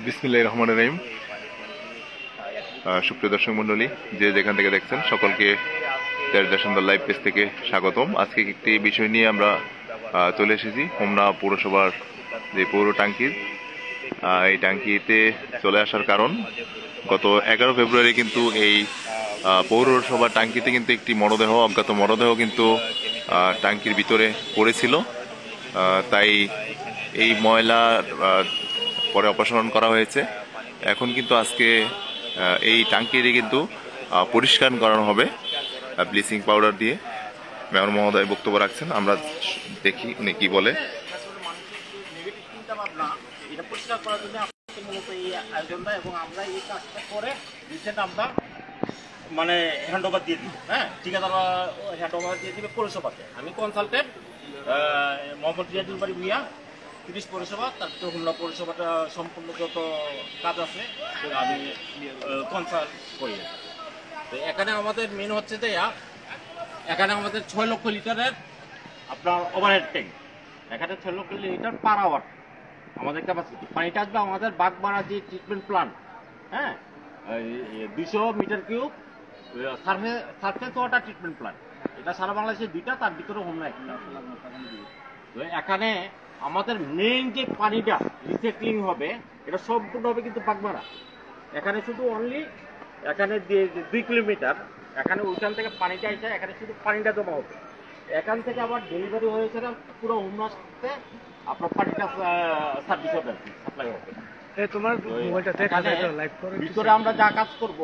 বিসমিল্লাহির রহমানির রহিম। সুপ্রিয় দর্শক মন্ডলী, যে যেখান থেকে দেখছেন সকলকে দেশ দেশান্তর লাইভ পেজ থেকে স্বাগতম। আজকে একটি বিষয় নিয়ে আমরা চলে এসেছি হোমনা পৌরসভার যে পৌর ট্যাঙ্কির। এই ট্যাঙ্কিতে চলে আসার কারণ, গত 11 ফেব্রুয়ারি কিন্তু এই পৌরসভার ট্যাঙ্কিতে কিন্তু একটি অজ্ঞাত মরদেহ কিন্তু ট্যাঙ্কির ভিতরে পড়েছিল। তাই এই ময়লা পরে অপসারণ করা হয়েছে। এখন কিন্তু আজকে এই ট্যাঙ্কিটি কিন্তু পরিষ্কার করানো হবে ব্লিচিং পাউডার দিয়ে। মেয়র মহোদয় বক্তব্য রাখছেন, আমরা দেখি উনি কি বলে। মানে হ্যান্ড ওভার দিয়ে দিব, হ্যাঁ, ঠিকাদার হ্যান্ড ওভার দিয়ে দিবে পৌরসভাকে। আমি কনসালটেন্ট মোহাম্মদ রিয়াজুল বাড়ি ভুইয়া, 30 পৌরসভা, তারপরে হোমনা পৌরসভাটা সম্পূর্ণ যত কাজ আছে আমি কনসাল্ট করি। তো এখানে আমাদের মেন হচ্ছে যে এখানে আমাদের 6 লক্ষ লিটারের আপনার ওভারহেড ট্যাঙ্ক। এখানে 6 লক্ষ লিটার পার আওয়ার আমাদের ক্যাপাসিটি। পানিটা আসবে আমাদের বাগমারা যে ট্রিটমেন্ট প্ল্যান্ট, হ্যাঁ, 200 metre cube surface water treatment plant. এটা সারা বাংলাদেশে 2টা, তার ভিতরে হোমনা একটা। তো এখানে আমাদের মেইন যে পানিটা রিসাইক্লিং হবে, এটা সম্পূর্ণ হবে কিন্তু বাগমারা। এখানে শুধু অনলি এখানে 2 কিলোমিটার, এখানে ওইখান থেকে পানিটা এসে এখানে শুধু পানিটা জমা হবে। এখান থেকে আবার ডেলিভারি হয়েছে না পুরো হোমনাতে আপনার পানিটা সার্ভিস হবে, সাপ্লাই হবে। ভিতরে আমরা যা কাজ করব,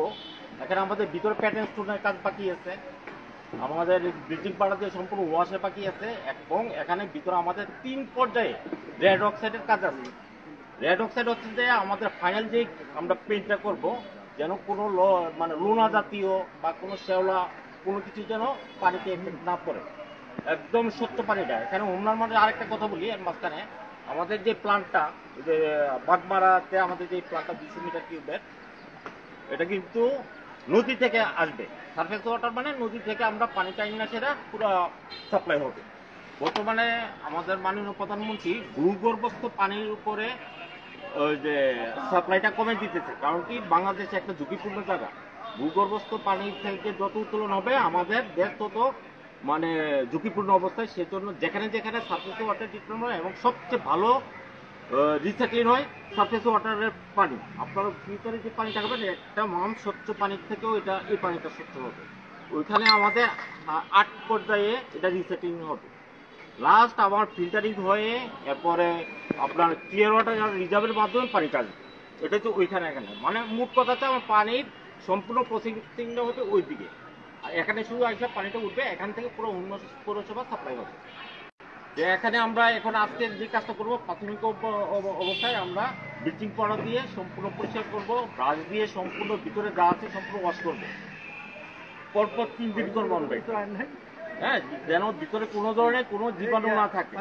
এখানে আমাদের ভিতরে প্যাটার্ন স্টোনের কাজ বাকি আছে, আমাদের ব্লিচিং পাউডার দিয়ে সম্পূর্ণ ওয়াশে বাকি আছে, এবং এখানে ভিতরে আমাদের 3 পর্যায়ে রেড অক্সাইডের কাজ আছে। রেড অক্সাইড হচ্ছে যে আমাদের ফাইনাল যে আমরা পেইন্টটা করব, যেন কোনো মানে লোনা জাতীয় বা কোনো শ্যাওলা কোনো কিছু যেন পানিতে এফেক্ট না পড়ে, একদম স্বচ্ছ পানিটা। এখানে হোমনার মধ্যে আরেকটা কথা বলি এর মাঝখানে, আমাদের যে প্ল্যান্টটা, যে বাগমারাতে আমাদের যে প্ল্যান্টটা 200 মিটার কিউবের, এটা কিন্তু নদী থেকে আসবে। সারফেস ওয়াটার মানে নদী থেকে আমরা পানিটা না, সেটা পুরো সাপ্লাই হবে। বর্তমানে আমাদের মাননীয় প্রধানমন্ত্রী ভূগর্ভস্থ পানির উপরে ওই যে সাপ্লাইটা কমে দিতেছে। কারণ কি, বাংলাদেশে একটা ঝুঁকিপূর্ণ জায়গা। ভূগর্ভস্থ পানি থেকে যত উত্তোলন হবে আমাদের দেশ তত মানে ঝুঁকিপূর্ণ অবস্থায়। সেজন্য যেখানে যেখানে সারফেস ওয়াটার ট্রিটমেন্ট হয় এবং সবচেয়ে ভালো রিসাইক্লিং হয় সারফেস ওয়াটারের পানি, আপনার ফিল্টারে যে পানিটা হবে একটা মান স্বচ্ছ পানির থেকেও এই পানিটা স্বচ্ছ হবে। ওইখানে আমাদের 8 পর্যায়ে এটা রিসাইক্লিং হবে। লাস্ট আবার ফিল্টারিং হয়ে এরপরে আপনার ক্লিয়ার ওয়াটার রিজার্ভের মাধ্যমে পানিটা আসবে। এটা তো ওইখানে এখানে মানে মোট কথাতে আমার পানির সম্পূর্ণ প্রসেসিংটা হবে ওই দিকে, আর এখানে শুধু আসলে পানিটা উঠবে, এখান থেকে পুরো অন্য পৌরসভা সাপ্লাই হবে। যে এখানে আমরা এখন আজকে যে কাজটা করবো, প্রাথমিক অবস্থায় আমরা ব্লিচিং পাউডার দিয়ে সম্পূর্ণ পরিষ্কার করবো, ব্রাশ দিয়ে সম্পূর্ণ ভিতরে যা আছে সম্পূর্ণ ওয়াশ করবো। পরপর 3 দিন করবো আমরা, হ্যাঁ, যেন ভিতরে কোনো ধরনের কোনো জীবাণু না থাকে,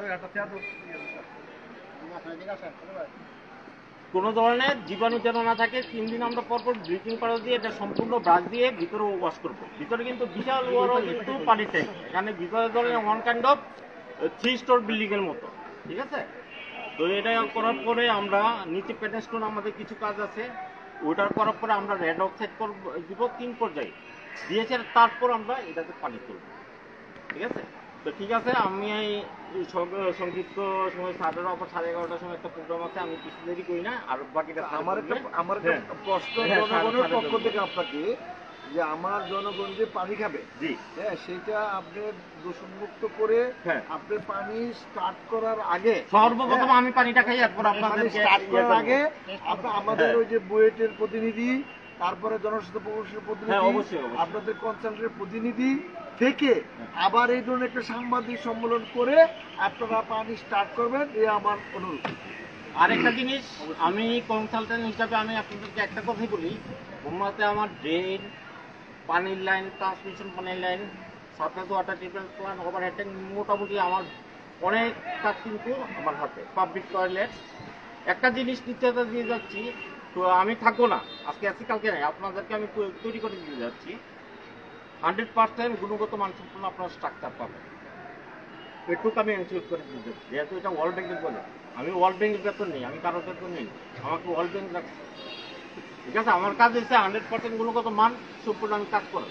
কোনো ধরনের জীবাণু যেন না থাকে। 3 দিন আমরা পরপর ব্লিচিং পাউডার দিয়ে এটা সম্পূর্ণ ব্রাশ দিয়ে ভিতরে ওয়াশ করবো। ভিতরে কিন্তু বিশাল বড় কিন্তু পানি ট্যাঙ্ক, এখানে ভিতরে ধরেন 1 কাইন্ড অফ 3 স্টোর বিল্ডিং এর মতো, ঠিক আছে। তো এটা করার পরে আমরা নিচে প্যাটার্ন স্টোন আমাদের কিছু কাজ আছে, ওটার করার পরে আমরা রেড অক্সাইড দিব 3 পর্যায়ে দিয়েছে, তারপর আমরা এটাতে পানি তুলব, ঠিক আছে। তো ঠিক আছে, আমি এই সংক্ষিপ্ত সময় 11:30 সময় একটা প্রোগ্রাম আছে, আমি কিছু দেরি করি না। আর বাকিটা আমার একটা প্রশ্ন জনগণের পক্ষ থেকে আপনাকে, যে আমার জনগণ যে পানি খাবে, হ্যাঁ, সেটা আপনি দূষণমুক্ত করে আপনি পানি স্টার্ট করার আগে, সর্বপ্রথম আমি পানিটা খাই, এরপর আপনাদের স্টার্ট করার আগে আমাদের ওই যে বুয়েটের প্রতিনিধি, তারপরে জনস্বাস্থ্য প্রকৌশলের প্রতিনিধি, আপনাদের কনসালটেন্টের প্রতিনিধি থেকে আবার এই ধরনের একটা সাংবাদিক সম্মেলন করে আপনারা পানি স্টার্ট করবেন, এই আমার অনুরোধ। আরেকটা জিনিস, আমি কনসালটেন্ট হিসাবে আমি আপনাদেরকে একটা কথাই বলি, হোমনাতে আমার ড্রেন, পানির লাইন, ট্রান্সমিশন পানির line, surface water treatment plant, overhead tank, মোটামুটি আমার অনেক কাজ কিন্তু আমার হাতে। পাবলিক টয়লেট, একটা জিনিস নিশ্চয়তা দিয়ে যাচ্ছি, তো আমি থাকবো না, আজকে আছি কালকে নাই, আপনাদেরকে আমি তৈরি করে দিয়ে যাচ্ছি। 100% গুণগত মানসম্পন্ন আপনার স্ট্রাকচার পাবেন, এটুকু আমি এনশিওর করে দিয়ে যাচ্ছি, যেহেতু এটা ওয়ার্ল্ড ব্যাংকের বলে। আমি ওয়ার্ল্ড ব্যাংকের বেতন নেই, আমি কারোর বেতন নেই, আমাকে ওয়ার্ল্ড ব্যাংক রাখছে। ঠিক আছে, আমার কাজ হচ্ছে 100% গুণগত মান সম্পূর্ণ আমি কাজ করি।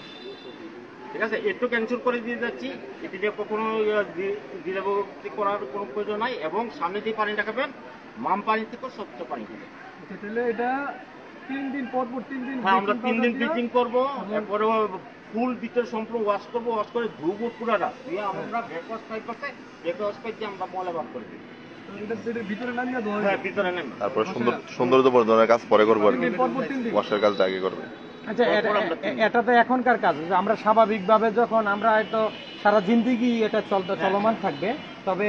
ঠিক আছে, একটু ক্যান্সেল করে দিয়ে যাচ্ছি, এটি দিয়ে কখনো দ্বিধাভক্তি করার কোনো প্রয়োজন নাই। এবং সামনে যে পানিটা খাবেন মাম পানি থেকে স্বচ্ছ পানি খাবেন। তাহলে এটা 3 দিন পর 3 দিন, হ্যাঁ, আমরা 3 দিন ব্লিচিং করবো, এরপরে ফুল ভিতরে সম্পূর্ণ ওয়াশ করবো, ওয়াশ করে ধুবো পুরাটা দিয়ে আমরা ব্রেকওয়াশ পাইপ আছে, ব্রেকওয়াশ পাইপ দিয়ে আমরা ময়লা বার করে দিই। ভিতরে নামিয়ে দেওয়া হ্যাঁ, ভিতরে নেন। তারপর সৌন্দর্য বর্ধনের কাজ পরে করবো আর কি, ওয়াশের কাজটা আগে করবে। আচ্ছা, এটা তো এখনকার কাজ। আমরা স্বাভাবিকভাবে যখন আমরা হয়তো সারা জিন্দিগি এটা চলমান থাকবে, তবে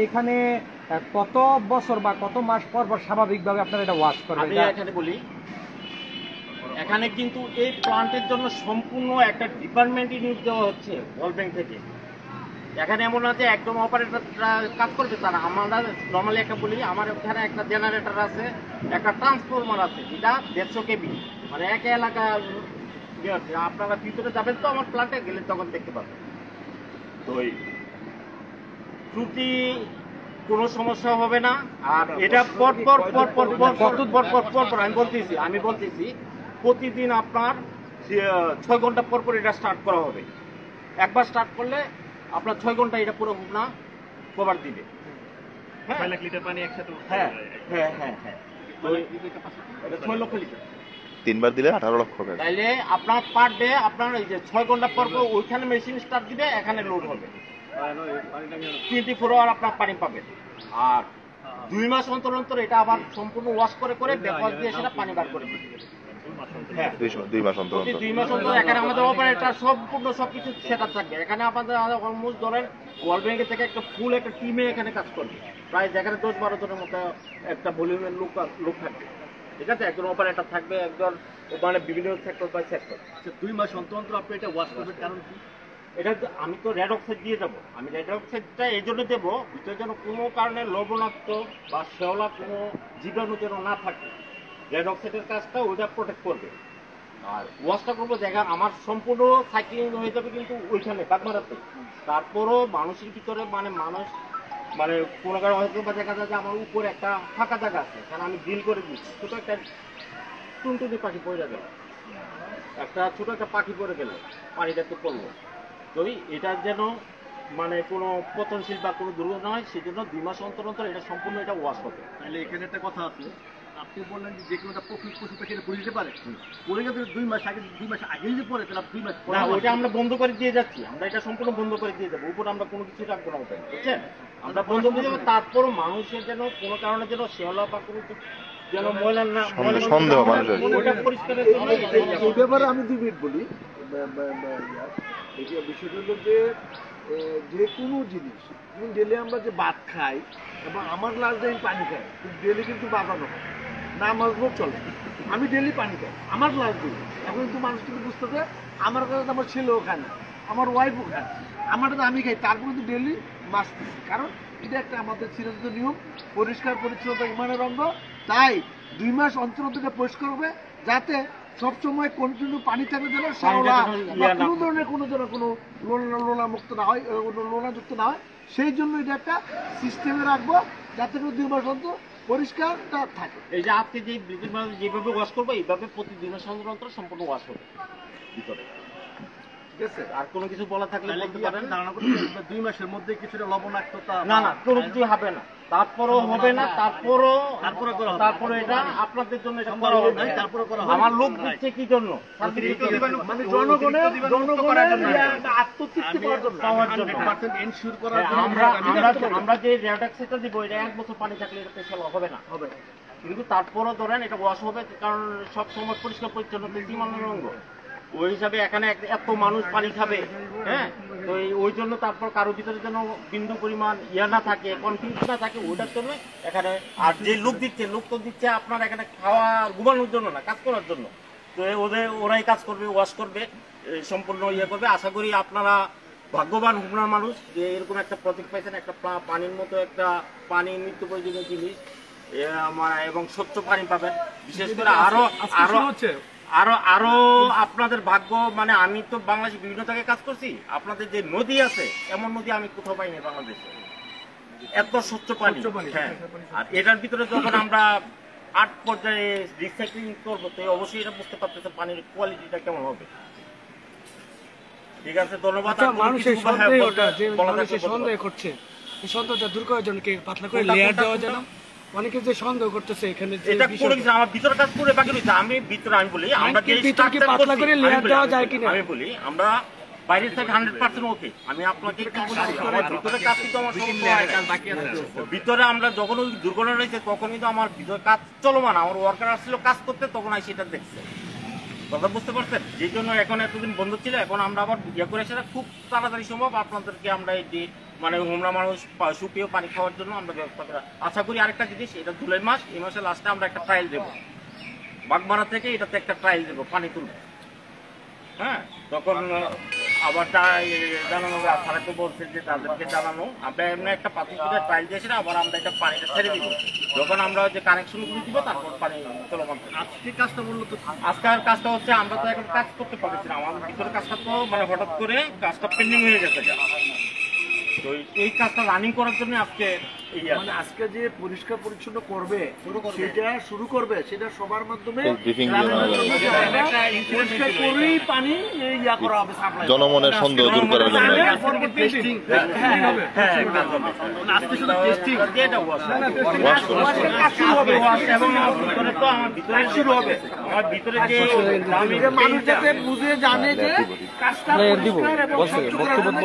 এখানে কত বছর বা কত মাস পর পর স্বাভাবিকভাবে আপনারা এটা ওয়াশ করবেন? আমি এখানে বলি, এখানে কিন্তু এই প্লান্টের জন্য সম্পূর্ণ একটা ডিপার্টমেন্টই নিয়োগ দেওয়া হচ্ছে ওয়ার্ল্ড ব্যাংক থেকে। এখানে এমন আছে একদম অপারেটররা কাজ করবে তারা। আমরা নর্মালি একটা বলি, আমার এখানে একটা জেনারেটর আছে, একটা ট্রান্সফরমার আছে, যেটা 150 কেবি, মানে এক এলাকা আপনারা ভিতরে যাবেন তো আমার প্লান্টে গেলে তখন দেখতে পাবেন। তো ত্রুটি কোনো সমস্যা হবে না। আর এটা পর পর পর পর পর পর পর পর পর পর আমি বলতেছি প্রতিদিন আপনার 6 ঘন্টা পর পর এটা স্টার্ট করা হবে। একবার স্টার্ট করলে আপনার 6 ঘন্টা এটা পুরো না কভার দিবে। হ্যাঁ, 6 লাখ লিটার পানি একসাথে। হ্যাঁ হ্যাঁ হ্যাঁ হ্যাঁ, এটা 6 লক্ষ লিটার। 3 বার দিলে 18 লক্ষ টাকা। তাইলে আপনার পার ডে আপনার এই যে 6 ঘন্টা পর পর ওইখানে মেশিন স্টার্ট দিবে, এখানে লোড হবে, 24 আওয়ার আপনার পানি পাবেন। আর 2 মাস অন্তর অন্তর এটা আবার সম্পূর্ণ ওয়াশ করে করে ব্যাকওয়াশ দিয়ে সেটা পানি বার করে দিবে। হ্যাঁ, 2 মাস অন্তর প্রতি অন্তর। 2 মাস অন্তর এখানে আমাদের অপারেটর সম্পূর্ণ সবকিছু সেট আপ থাকবে। এখানে আমাদের অলমোস্ট ধরেন ওয়ার্ল্ড ব্যাংকের থেকে একটা ফুল একটা টিমে এখানে কাজ করবে, প্রায় যেখানে 10-12 জনের মতো একটা ভলিউমের লোক থাকবে। ঠিক আছে, একজন অপারেটর থাকবে, একজন মানে বিভিন্ন সেক্টর বাই সেক্টর। 2 মাস অন্তর অন্তর আপনি এটা ওয়াশ করবেন, কারণ কি? এটা আমি তো রেড অক্সাইড দিয়ে যাবো। আমি রেড অক্সাইডটা এই জন্য দেবো, ভিতরে যেন কোনো কারণে লবণাক্ত বা শেওলা কোনো জীবাণু যেন না থাকে। রেড অক্সাইডের কাজটা ওইটা প্রোটেক্ট করবে। আর ওয়াশটা করবো দেখেন আমার সম্পূর্ণ সাইক্লিং হয়ে যাবে কিন্তু ওইখানে বাগমারাতে। তারপরও মানুষের ভিতরে মানে মানুষ মানে কোনো কারণে হয়তো বা দেখা যায় যে আমার উপরে একটা ফাঁকা জায়গা আছে, কারণ আমি ডিল করে দিচ্ছি। ছোটো একটা টুনটুনি পাখি পড়ে গেল, একটা ছোট একটা পাখি পড়ে গেল, পানিটাতে পড়লো। তো এটা যেন মানে কোনো পতনশীল বা কোনো দুর্ঘটনা হয়, সেজন্য 2 মাস অন্তর অন্তর এটা সম্পূর্ণ এটা ওয়াশ হবে। তাহলে এখানে একটা কথা আছে, আপনি বললেন যে কোনো একটা পশু পাখি এটা পড়ে যেতে পারে, পড়ে গেলে 2 মাস আগে, 2 মাস আগে যদি পড়ে তাহলে 2 মাস পরে না, ওইটা আমরা বন্ধ করে দিয়ে যাচ্ছি, আমরা এটা সম্পূর্ণ বন্ধ করে দিয়ে যাবো। উপরে আমরা কোনো কিছু রাখবো না, ওটা বুঝছেন, আমরা বন্ধ করে দেবো। তারপরও মানুষের যেন কোনো কারণে যেন শেওলা বা কোনো যেন ময়লা না, সন্দেহ মানুষের ওটা পরিষ্কারের জন্য এই ব্যাপারে আমি 2 মিনিট বলি। বিষয়টা হলো যে কোনো জিনিস ডেলি আমরা যে ভাত খাই এবং আমার গ্লাস দিয়ে পানি খাই, ডেলি কিন্তু বাজানো হয় না, আমার চলে। আমি ডেলি পানি খাই আমার গ্লাস দিয়ে। এখন কিন্তু মানুষ কিন্তু বুঝতেছে আমার কাছে আমার ছেলেও খায় না, আমার ওয়াইফও খায়, আমারটা আমি খাই, তারপরে কিন্তু ডেলি মাছতেছি। কারণ এটা একটা আমাদের চিরন্তন নিয়ম, পরিষ্কার পরিচ্ছন্নতা ইমানের অঙ্গ। তাই 2 মাস অন্তর অন্তর এটা পরিষ্কার হবে, যাতে সবসময় কন্টিনিউ পানি থাকবে, যেন শ্যাওলা বা কোনো ধরনের কোনো লোনা মুক্ত না হয়, লোনাযুক্ত না হয়। সেই জন্য এটা একটা সিস্টেমে রাখবো, যাতে করে 2 মাস অন্তর পরিষ্কারটা থাকে। এই যে আজকে যে ব্লিচিং পাউডার যেভাবে ওয়াশ করবো, এইভাবে প্রতি 2 মাস অন্তর অন্তর সম্পূর্ণ ওয়াশ হবে ভিতরে। ঠিক আছে, আর কোনো কিছু বলা থাকলে বলতে পারেন। ধারণা করতে 2 মাসের মধ্যে কিছুটা লবণাক্ততা না না, কোনো কিছু হবে না, তারপরও হবে না, তারপরে এটা আপনাদের জন্য এটা করা হবে। তারপরে করা হবে। আমার লোক দিচ্ছে কি জন্য? মানে জনগণের আত্মতৃপ্তি পাওয়ার জন্য। এনশিওর করার হ্যাঁ, জন্য আমরা যে রেডক্সাইডটা দিব, এটা 1 বছর পানি থাকলে এটা ফেসিয়াল হবে না, কিন্তু তারপরও ধরেন এটা ওয়াশ হবে, কারণ সব সময় পরিষ্কার পরিচ্ছন্ন সীমানার অঙ্গ। ওই হিসাবে এখানে এত মানুষ পানি খাবে, হ্যাঁ, তো ওই জন্য তারপর কারোর ভিতরে যেন বিন্দু পরিমাণ ইয়া না থাকে, কনফিউজ না থাকে, ওইটার জন্য এখানে। আর যে লোক তো দিচ্ছে আপনার এখানে খাওয়া ঘুমানোর জন্য না, কাজ করার জন্য। তো ওরাই কাজ করবে, ওয়াশ করবে, সম্পূর্ণ ইয়ে করবে। আশা করি আপনারা ভাগ্যবান হুমনার মানুষ যে এরকম একটা প্রজেক্ট পাইছেন, একটা পানির মতো একটা পানি নিত্য প্রয়োজনীয় জিনিস এবং স্বচ্ছ পানি পাবেন। বিশেষ করে আরো আপনাদের ভাগ্য, মানে আমি তো বাংলাদেশে বিভিন্ন জায়গায় কাজ করছি, আপনাদের যে নদী আছে এমন নদী আমি কোথাও পাইনি বাংলাদেশে। এত স্বচ্ছ পানি। হ্যাঁ, আর এটার ভিতরে যখন আমরা 8 পর্যায়ে রিসাইক্লিং করবো, তো অবশ্যই এটা বুঝতে পারতেছে পানির কোয়ালিটিটা কেমন হবে। ঠিক আছে, ধন্যবাদ। মানুষের সন্দেহ করছে, এই সন্দেহটা দূর করার জন্য কি পাতলা করে লেয়ার দেওয়া যায় না? অনেকে যে সন্দেহ করতেছে এখানে এটা করে দিছে আমার ভিতর কাজ করে বাকি রইছে। আমি বলি আমরা যে ভিতরকে পাতলা করে লেয়ার দেওয়া যায় কিনা, আমি বলি আমরা বাইরে থেকে 100% ওকে। আমি আপনাকে কি বলি, আমার ভিতরে কাজ কিন্তু আমার কাজ বাকি আছে। ভিতরে আমরা যখন ওই দুর্ঘটনা রয়েছে তখন কিন্তু আমার ভিতরে কাজ চলমান, আমার ওয়ার্কার আসছিল কাজ করতে, তখন আই সেটা দেখছে। কথা বুঝতে পারছেন? যেই জন্য এখন এতদিন বন্ধ ছিল, এখন আমরা আবার করে সেটা খুব তাড়াতাড়ি সম্ভব আপনাদেরকে আমরা এই যে মানে হোমরা মানুষ সুপেয় পানি খাওয়ার জন্য আমরা ব্যবস্থা করা। আশা করি আরেকটা জিনিস, এটা জুলাই মাস, এই মাসের লাস্টে আমরা একটা ট্রায়াল দেবো বাগমারা থেকে, এটাতে একটা ট্রায়াল দেবো পানি তুলবো। হ্যাঁ, তখন আবার জানানো হবে, আপনারা তো বলছেন যে তাদেরকে জানানো, আমরা এমনি একটা পাতি করে ট্রায়াল দিয়েছি না, আবার আমরা এটা পানিটা ছেড়ে দিব। যখন আমরা যে কানেকশন করে দিব তারপর পানি চলমান। আজকে কাজটা বললো তো, আজকের কাজটা হচ্ছে আমরা তো এখন কাজ করতে পারছি না, আমাদের ভিতরে কাজটা তো মানে হঠাৎ করে কাজটা পেন্ডিং হয়ে গেছে। তো এই কাজটা রানিং করার জন্য আজকে মানে আজকে যে পরিষ্কার পরিচ্ছন্ন করবে সেটা শুরু করবে, সেটা সবার মাধ্যমে পরিষ্কার করেই পানি ইয়া করা হবে, সাপ্লাই জনমনের সন্দেহ দূর করার জন্য। আজকে শুধু টেস্টিং শুরু হবে। আমার ভিতরে যে মানুষ যাতে বুঝে জানে যে কাজটা পরিষ্কার এবং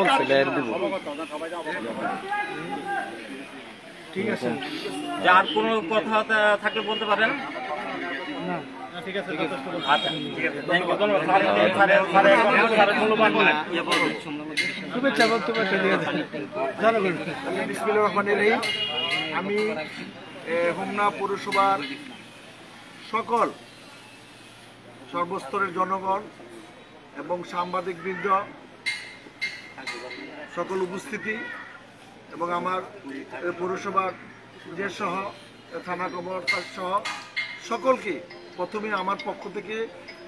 ঠিক আছে। যার কোনো কথা থাকলে বলতে পারেন। ঠিক আছে, আচ্ছা ঠিক আছে, থ্যাংক ইউ, ধন্যবাদ। শুভেচ্ছা বক্তব্য আমি হোমনা পৌরসভার সকল সর্বস্তরের জনগণ এবং সাংবাদিকবৃন্দ সকল উপস্থিতি এবং আমার পৌরসভার যে সহ থানা কর্মকর্তা সহ সকলকে প্রথমে আমার পক্ষ থেকে,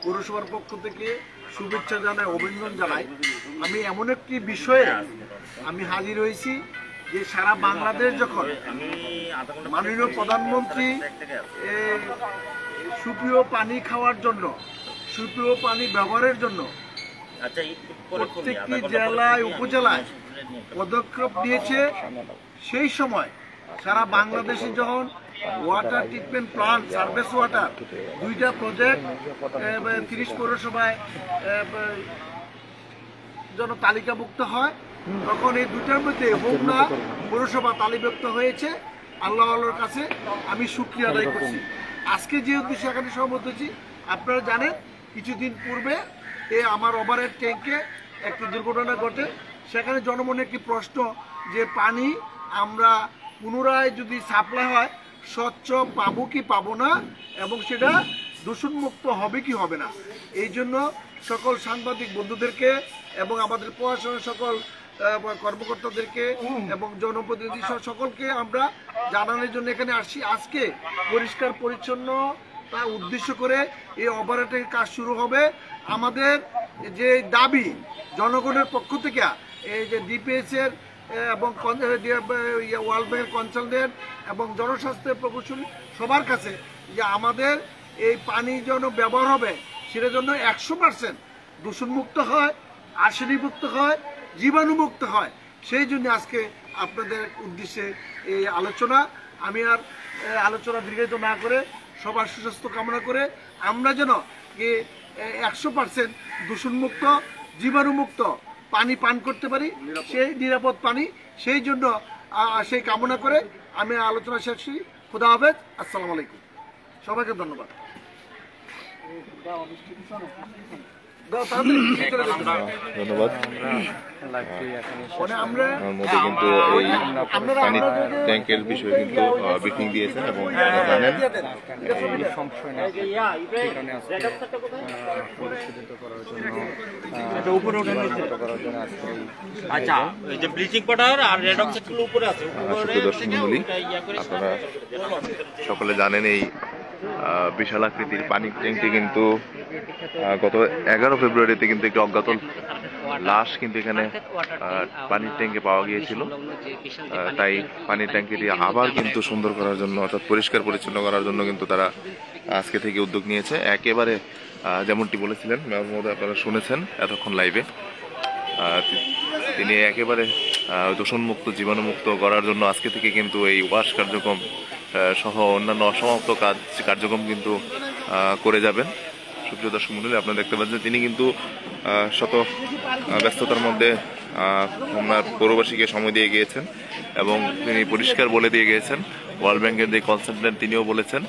পৌরসভার পক্ষ থেকে শুভেচ্ছা জানাই, অভিনন্দন জানাই। আমি এমন একটি বিষয়ে আমি হাজির হয়েছি যে সারা বাংলাদেশ যখন মাননীয় প্রধানমন্ত্রী সুপেয় পানি খাওয়ার জন্য, সুপেয় পানি ব্যবহারের জন্য প্রত্যেকটি জেলায় উপজেলায় পদক্ষেপ নিয়েছে, সেই সময় সারা বাংলাদেশে যখন water treatment plant, service water 2টা প্রজেক্ট 30 পৌরসভায় যেন তালিকাভুক্ত হয়, তখন এই 2টার মধ্যে হোমনা পৌরসভা তালিকাভুক্ত হয়েছে। আল্লাহর কাছে আমি শুকরিয়া আদায় করছি। আজকে যে উদ্দেশ্যে এখানে সমবেত হয়েছি, আপনারা জানেন কিছুদিন পূর্বে আমার ওভারহেড ট্যাঙ্কে একটি দুর্ঘটনা ঘটে। সেখানে জনমনে একটি প্রশ্ন যে পানি আমরা পুনরায় যদি সাপ্লাই হয় স্বচ্ছ পাবো কি পাবো না, এবং সেটা দূষণমুক্ত হবে কি হবে না। এই জন্য সকল সাংবাদিক বন্ধুদেরকে এবং আমাদের প্রশাসনের সকল কর্মকর্তাদেরকে এবং জনপ্রতিনিধি সকলকে আমরা জানানোর জন্য এখানে আসছি। আজকে পরিষ্কার পরিচ্ছন্নতা উদ্দেশ্য করে এই ওভারহেডের কাজ শুরু হবে। আমাদের যে দাবি জনগণের পক্ষ থেকে, এই যে ডিপিএস এর এবং ওয়ার্ল্ড ব্যাংকের কনসালটেন্ট এবং জনস্বাস্থ্যের প্রকৌশলী সবার কাছে, যে আমাদের এই পানি যেন ব্যবহার হবে সেটা জন্য 100% দূষণমুক্ত হয়, আর্সেনিকমুক্ত হয়, জীবাণুমুক্ত হয়। সেই জন্য আজকে আপনাদের উদ্দেশ্যে এই আলোচনা। আমি আর আলোচনা দীর্ঘায়িত না করে সবার সুস্বাস্থ্য কামনা করে আমরা যেন 100% দূষণমুক্ত, জীবাণুমুক্ত পানি পান করতে পারি, সেই নিরাপদ পানি, সেই জন্য সেই কামনা করে আমি আলোচনা শেষ করি। খুদা হাফেজ, আসসালামু আলাইকুম, সবাইকে ধন্যবাদ। ধন্যবাদ। আমরা মধ্যে কিন্তু এই পানির ট্যাঙ্কের বিষয়ে কিন্তু ব্রিফিং দিয়েছেন এবং জানেন আচ্ছা, এই যে ব্লিচিং পাউডার আর রেড অক্সাইড উপরে আছে। সুপ্রিয় দর্শক মণ্ডলী, আপনারা সকলে জানেন এই বিশাল আকৃতির পানির ট্যাঙ্কটি কিন্তু গত 11 ফেব্রুয়ারিতে কিন্তু একটি অজ্ঞাত লাশ কিন্তু এখানে পানির ট্যাঙ্কে পাওয়া গিয়েছিল। তাই পানির ট্যাঙ্কিটি আবার কিন্তু সুন্দর করার জন্য অর্থাৎ পরিষ্কার পরিচ্ছন্ন করার জন্য কিন্তু তারা আজকে থেকে উদ্যোগ নিয়েছে। একেবারে যেমনটি বলেছিলেন মেয়র মহোদয়, আপনারা শুনেছেন এতক্ষণ লাইভে, তিনি একেবারে দূষণমুক্ত জীবাণুমুক্ত করার জন্য আজকে থেকে কিন্তু এই ওয়াশ কার্যক্রম সহ অন্যান্য অসমাপ্ত কার্যক্রম কিন্তু করে যাবেন। সুপ্রিয় দর্শক মণ্ডলী, আপনারা দেখতে পাচ্ছেন তিনি কিন্তু শত ব্যস্ততার মধ্যে আপনার পৌরবাসীকে সময় দিয়ে গিয়েছেন এবং তিনি পরিষ্কার বলে দিয়ে গিয়েছেন। ওয়ার্ল্ড ব্যাংকের যে কনসালটেন্ট তিনিও বলেছেন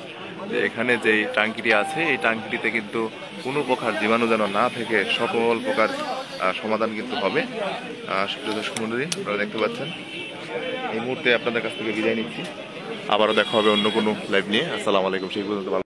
যে এখানে যে ট্যাঙ্কিটি আছে এই ট্যাঙ্কিটিতে কিন্তু কোনো প্রকার জীবাণু যেন না থেকে সকল প্রকার সমাধান কিন্তু হবে। সুপ্রিয় দর্শক মণ্ডলী, আপনারা দেখতে পাচ্ছেন এই মুহূর্তে আপনাদের কাছ থেকে বিদায় নিচ্ছি। আবারও দেখা হবে অন্য কোনো লাইভ নিয়ে। আসসালামু আলাইকুম। সেই পর্যন্ত